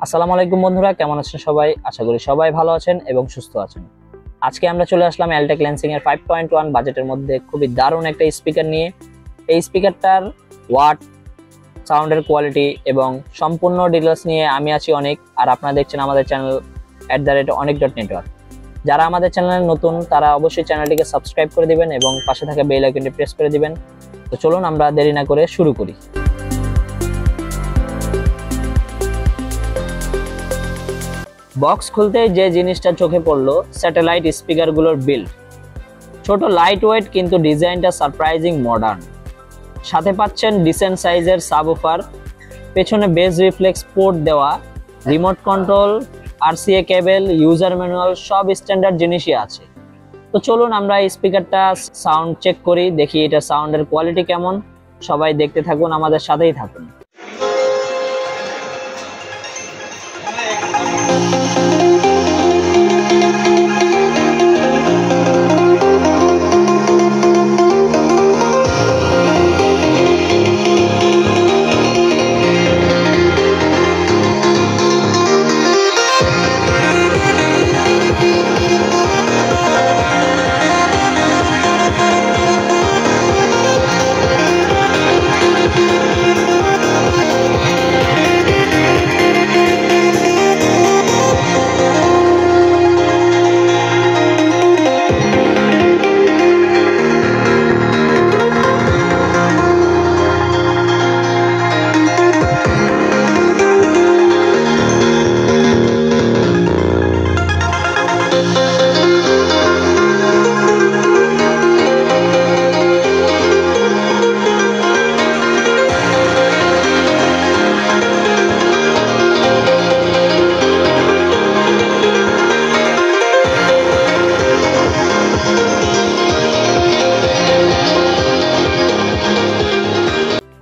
আসসালামু আলাইকুম বন্ধুরা, কেমন আছেন সবাই? আশা করি সবাই ভালো আছেন এবং সুস্থ আছেন। আজকে আমরা চলে আসলাম এলটেক ল্যান্সিং এর 5.1 বাজেটের মধ্যে খুবই দারুণ একটা স্পিকার নিয়ে। এই স্পিকারটার ওয়াট, সাউন্ডের কোয়ালিটি এবং সম্পূর্ণ ডিটেইলস নিয়ে আমি আছি অনেক, আর আপনারা দেখছেন আমাদের চ্যানেল @অনেক.নেটওয়ার্ক। যারা আমাদের চ্যানেলে নতুন তারা অবশ্যই চ্যানেলটিকে সাবস্ক্রাইব করে দিবেন এবং পাশে থাকা বেল আইকনটি প্রেস করে দিবেন। তো চলুন আমরা দেরি না করে শুরু করি। বক্স খুলতেই যে জিনিসটা চোখে পড়লো, স্যাটেলাইট স্পিকারগুলোর বিল্ড। ছোট লাইট ওয়েট কিন্তু ডিজাইনটা সারপ্রাইজিং মডার্ন। সাথে পাচ্ছেন ডিসেন্ট সাইজের সাবউফার, পেছনে বেস রিফ্লেক্স পোর্ট দেওয়া, রিমোট কন্ট্রোল, RCA কেবল, ইউজার ম্যানুয়াল সব স্ট্যান্ডার্ড জিনিসই আছে। তো চলুন আমরা এই স্পিকারটা সাউন্ড চেক করি, দেখি এটা সাউন্ডের কোয়ালিটি কেমন। সবাই দেখতে থাকুন, আমাদের সাথেই থাকুন।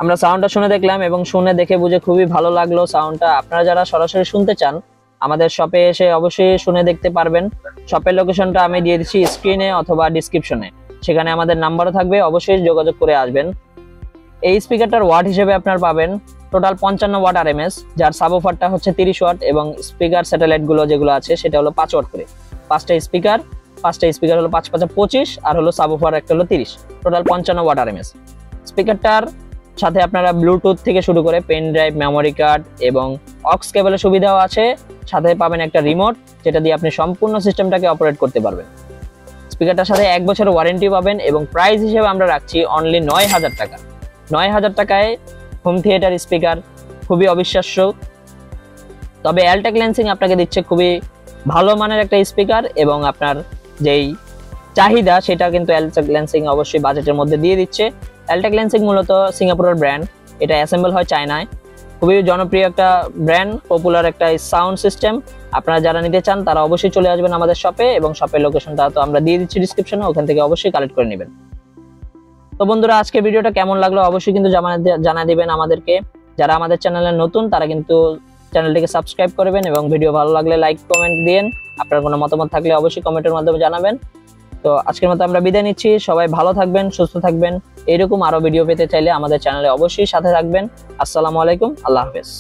আমরা সাউন্ডটা শুনে দেখলাম এবং শুনে দেখে বুঝে খুবই ভালো লাগলো সাউন্ডটা। আপনারা যারা সরাসরি শুনতে চান আমাদের শপে এসে অবশ্যই শুনে দেখতে পারবেন। শপের লোকেশনটা আমি দিয়ে দিচ্ছি স্ক্রিনে অথবা ডিসক্রিপশনে, সেখানে আমাদের নাম্বারও থাকবে, অবশ্যই যোগাযোগ করে আসবেন। এই স্পিকারটার ওয়াট হিসেবে আপনারা পাবেন টোটাল 55 ওয়াট RMS, যার সাবউফারটা হচ্ছে 30 ওয়াট এবং স্পিকার স্যাটেলাইট গুলো যেগুলো আছে সেটা হলো 5 ওয়াট করে। পাঁচটা স্পিকার হলো 5 5 25 আর হলো সাবউফার একটা হলো 30, টোটাল 55 ওয়াট RMS। স্পিকারটার সাথে আপনারা ব্লুটুথ থেকে শুরু করে পেন ড্রাইভ, মেমোরি কার্ড এবং অক্স কেবলের সুবিধাও আছে। সাথে পাবেন একটা রিমোট, যেটা দিয়ে আপনি সম্পূর্ণ সিস্টেমটাকে অপারেট করতে পারবেন। স্পিকারটার সাথে 1 বছরের ওয়ারেন্টি পাবেন এবং প্রাইস হিসেবে আমরা রাখছি অনলি 9000 টাকা। 9000 টাকায় হোম থিয়েটার স্পিকার, খুবই অবিশ্বাস্য। তবে এলটেক ল্যান্সিং আপনাকে দিচ্ছে খুবই ভালো মানের একটা স্পিকার এবং আপনার যেই চাহিদা সেটা কিন্তু এলটেক ল্যান্সিং অবশ্যই বাজেটের মধ্যে দিয়ে দিচ্ছে। এলটেক ল্যান্সিং মূলত সিঙ্গাপুরের ব্র্যান্ড, এটা অ্যাসেম্বল হয় চায়নায়। খুবই জনপ্রিয় একটা ব্র্যান্ড, পপুলার একটা সাউন্ড সিস্টেম। আপনারা যারা নিতে চান তারা অবশ্যই চলে আসবেন আমাদের শপে এবং শপের লোকেশনটা তো আমরা দিয়ে দিচ্ছি ডিসক্রিপশনে, ওখান থেকে অবশ্যই কালেক্ট করে নেবেন। তো বন্ধুরা, আজকে ভিডিওটা কেমন লাগলো অবশ্যই কিন্তু জানাই দিবেন আমাদেরকে। যারা আমাদের চ্যানেলে নতুন তারা কিন্তু চ্যানেলটিকে সাবস্ক্রাইব করবেন এবং ভিডিও ভালো লাগলে লাইক কমেন্ট দিন। আপনার কোনো মতামত থাকলে অবশ্যই কমেন্টের মাধ্যমে জানাবেন। তো আজকের মতো আমরা বিদায় নিচ্ছি। সবাই ভালো থাকবেন, সুস্থ থাকবেন। এরকম আরো ভিডিও পেতে চাইলে আমাদের চ্যানেলে অবশ্যই সাথে থাকবেন। আসসালামু আলাইকুম, আল্লাহ হাফেজ।